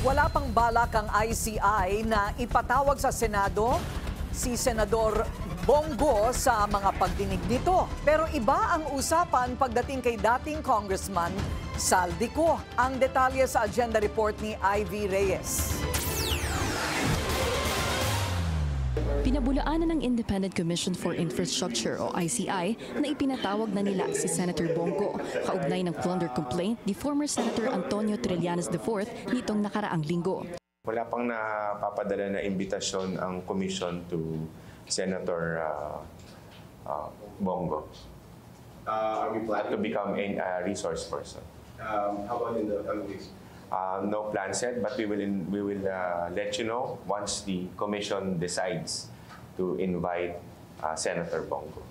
Wala pang balak ang ICI na ipatawag sa Senado si Senador Bongo sa mga pagdinig nito. Pero iba ang usapan pagdating kay dating Congressman Saldico. Ang detalye sa agenda report ni Ivy Reyes. Pinabulaanan ng Independent Commission for Infrastructure o ICI na ipinatawag na nila si Senator Bongo kaugnay ng plunder complaint ni former Senator Antonio Trillanes IV nitong nakaraang linggo. Wala pang napapadala na imbitasyon ang commission to Senator Bongo to become a resource person. How about in the coming weeks? No plan set, but we will let you know once the commission decides to invite Senator Bongo.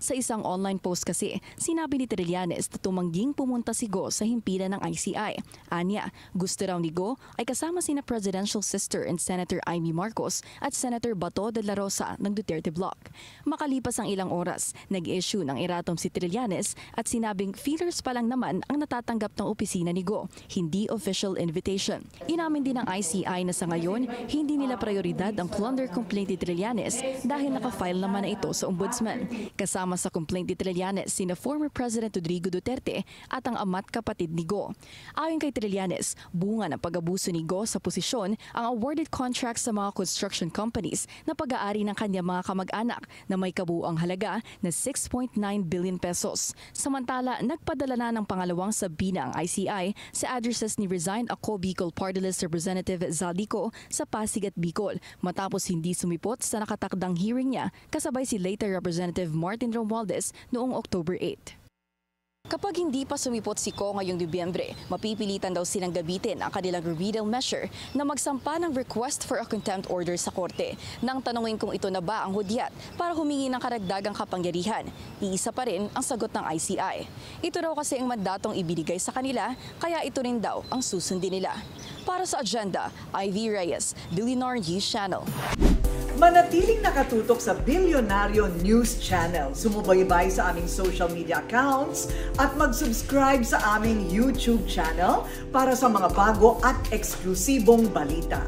Sa isang online post kasi, sinabi ni Trillanes na tumangging pumunta si Go sa himpilan ng ICI. Anya, gusto raw ni Go ay kasama sina Presidential Sister and Senator Amy Marcos at Senator Bato de la Rosa ng Duterte Bloc. Makalipas ang ilang oras, nag-issue ng iratom si Trillanes at sinabing feelers pa lang naman ang natatanggap ng opisina ni Go, hindi official invitation. Inamin din ng ICI na sa ngayon, hindi nila prioridad ang plunder complaint ni Trillanes dahil nakafile naman na ito sa Ombudsman. Kasama sa complaint ni Trillanes sina former President Rodrigo Duterte at ang ama't kapatid ni Go. Ayon kay Trillanes, bunga ng pag-abuso ni Go sa posisyon ang awarded contracts sa mga construction companies na pag-aari ng kanyang mga kamag-anak na may kabuuang halaga na 6.9 billion pesos. Samantala, nagpadala na ng pangalawang sabina ang ICI sa addresses ni resigned ako Bicol Party List Representative Saldico sa Pasig at Bicol matapos hindi sumipot sa nakatakdang hearing niya kasabay si later Representative Martin Romualdez noong October 8. Kapag hindi pa sumipot si Ko ngayong Nobyembre, mapipilitan daw silang gabitin ang kanilang remedial measure na magsampa ng request for a contempt order sa korte nang tanungin kung ito na ba ang hudyat para humingi ng karagdagang kapangyarihan. Iisa pa rin ang sagot ng ICI. Ito raw kasi ang mandatong ibinigay sa kanila, kaya ito rin daw ang susundin nila. Para sa agenda, Ivy Reyes, Billionaire News Channel. Manatiling nakatutok sa Bilyonaryo News Channel. Sumubaybay sa aming social media accounts at mag-subscribe sa aming YouTube channel para sa mga bago at eksklusibong balita.